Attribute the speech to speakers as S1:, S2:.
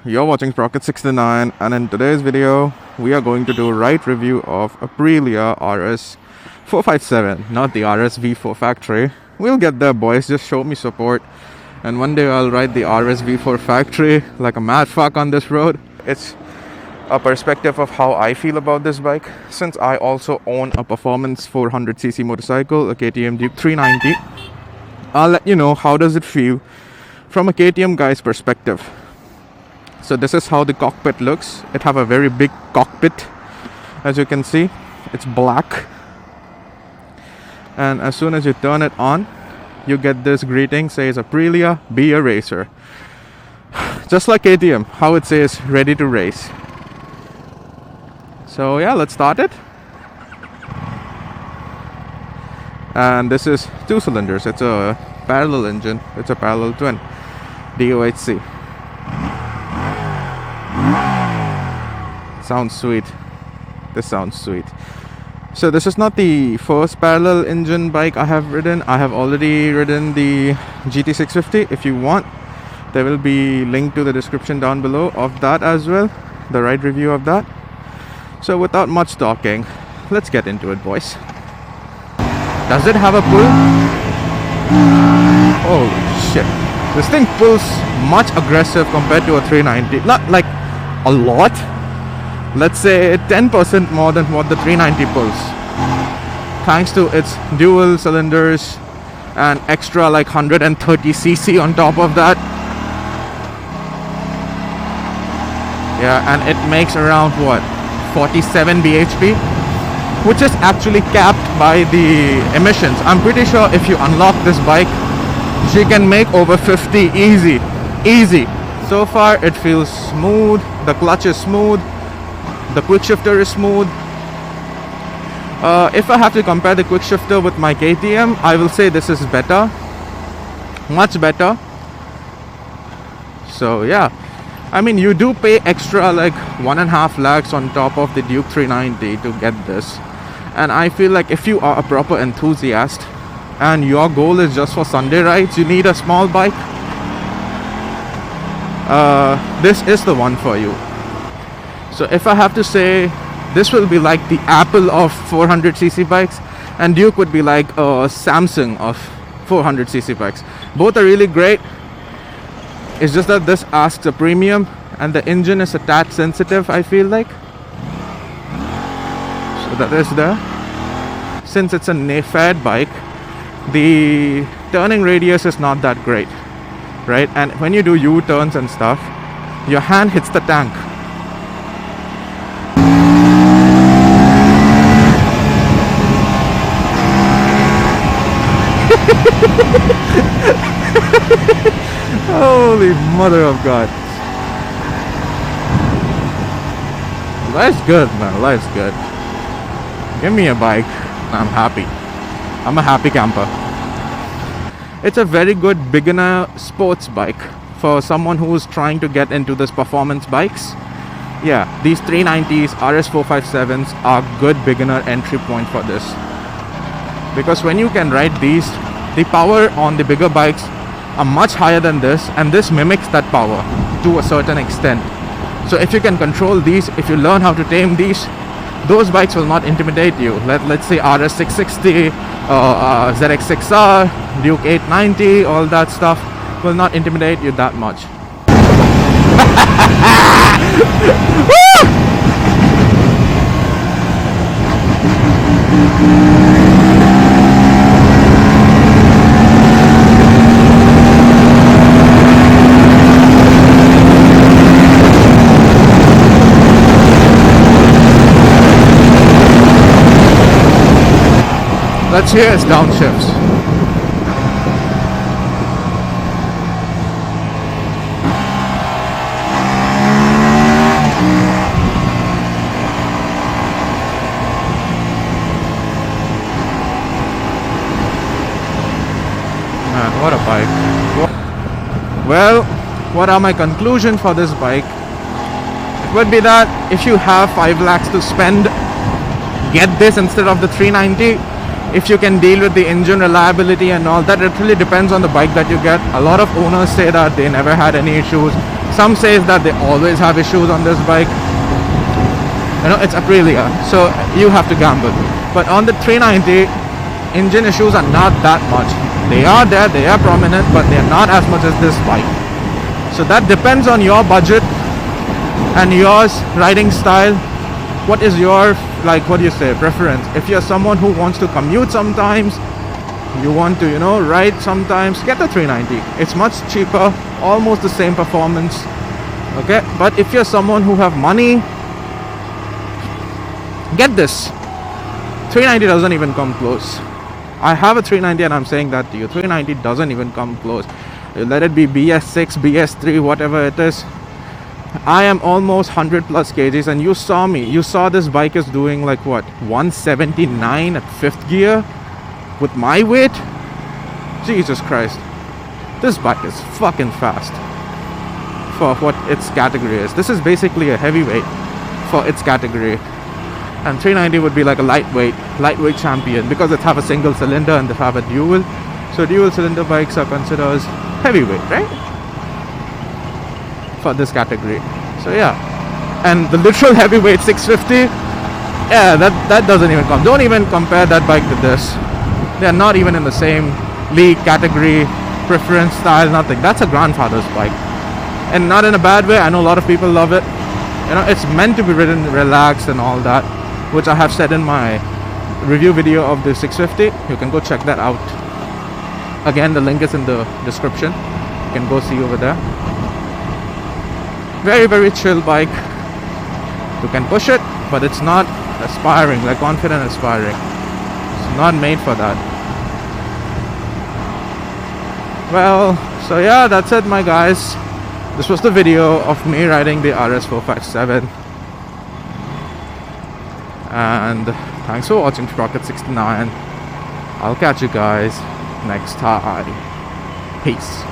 S1: you're watching Sprocket69, and in today's video we are going to do a ride review of Aprilia RS 457, not the RS V4 factory. We'll get there, boys, just show me support, and one day I'll ride the RS V4 factory like a mad fuck on this road. It's a perspective of how I feel about this bike, since I also own a performance 400cc motorcycle, a KTM Duke 390. I'll let you know how does it feel from a KTM guy's perspective. So this is how the cockpit looks. It have a very big cockpit, as you can see. It's black, and as soon as you turn it on, you get this greeting, says Aprilia, be a racer. Just like KTM, how it says ready to race. So yeah, let's start it. And this is 2 cylinders. It's a parallel engine. It's a parallel twin DOHC. Sounds sweet. This sounds sweet. So this is not the first parallel engine bike I have ridden. I have already ridden the GT650. If you want, there will be link to the description down below of that as well, the ride review of that. So without much talking, let's get into it, boys. Does it have a pull? Oh shit. This thing pulls much aggressive compared to a 390. Not like a lot. Let's say 10% more than what the 390 pulls. Thanks to its dual cylinders and extra like 130cc on top of that. Yeah, and it makes around what? 47 bhp, which is actually capped by the emissions. I'm pretty sure if you unlock this bike, she can make over 50 easy. So far it feels smooth, the clutch is smooth, the quick shifter is smooth. If I have to compare the quick shifter with my KTM, I will say this is better, much better. So yeah, I mean, you do pay extra like 1.5 lakhs on top of the Duke 390 to get this. And I feel like if you are a proper enthusiast and your goal is just for Sunday rides, you need a small bike, this is the one for you. So if I have to say, this will be like the Apple of 400cc bikes, and Duke would be like a Samsung of 400cc bikes. Both are really great. It's just that this asks a premium, and the engine is a tad sensitive, I feel like. So that is there. Since it's a fad bike, the turning radius is not that great, right? And when you do U-turns and stuff, your hand hits the tank. Holy mother of God. Life's good, man. Life's good. Give me a bike. I'm happy. I'm a happy camper. It's a very good beginner sports bike for someone who's trying to get into this performance bikes. Yeah, these 390s, RS 457s are good beginner entry point for this. Because when you can ride these, the power on the bigger bikes are much higher than this, and this mimics that power to a certain extent. So if you can control these, if you learn how to tame these, those bikes will not intimidate you. Let's say RS 660, ZX6R, Duke 890, all that stuff will not intimidate you that much. Let's hear its downshifts. Man, what a bike. Well, what are my conclusions for this bike? It would be that if you have 5 lakhs to spend, get this instead of the 390. If you can deal with the engine reliability and all that, it really depends on the bike that you get. A lot of owners say that they never had any issues Some says that they always have issues on this bike. It's Aprilia, so you have to gamble. But on the 390, engine issues are not that much. They are there, they are prominent, but they are not as much as this bike. So that depends on your budget and yours riding style. What is your, preference? If you're someone who wants to commute sometimes, you want to, ride sometimes, get the 390. It's much cheaper, almost the same performance. Okay, but if you're someone who have money, get this. 390 doesn't even come close. I have a 390 and I'm saying that to you. 390 doesn't even come close. Let it be BS6, BS3, whatever it is. I am almost 100 plus kgs, and you saw me. You saw this bike is doing 179 at 5th gear with my weight. Jesus Christ. This bike is fucking fast for what its category is. This is basically a heavyweight for its category. And 390 would be like a lightweight champion, because it have a single cylinder and they have a dual. So dual cylinder bikes are considered as heavyweight, right? For this category. So yeah. And the literal heavyweight 650, yeah, that doesn't even come. Don't even compare that bike to this. They're not even in the same league, category, preference, style, nothing. That's a grandfather's bike. And not in a bad way. I know a lot of people love it. It's meant to be ridden relaxed and all that, which I have said in my review video of the 650. You can go check that out. Again, the link is in the description. You can go see over there. Very, very chill bike. You can push it, but it's not aspiring, confident aspiring. It's not made for that. Well, so yeah, that's it, my guys. This was the video of me riding the RS 457. And thanks for watching Sprocket 69. I'll catch you guys next time. Peace.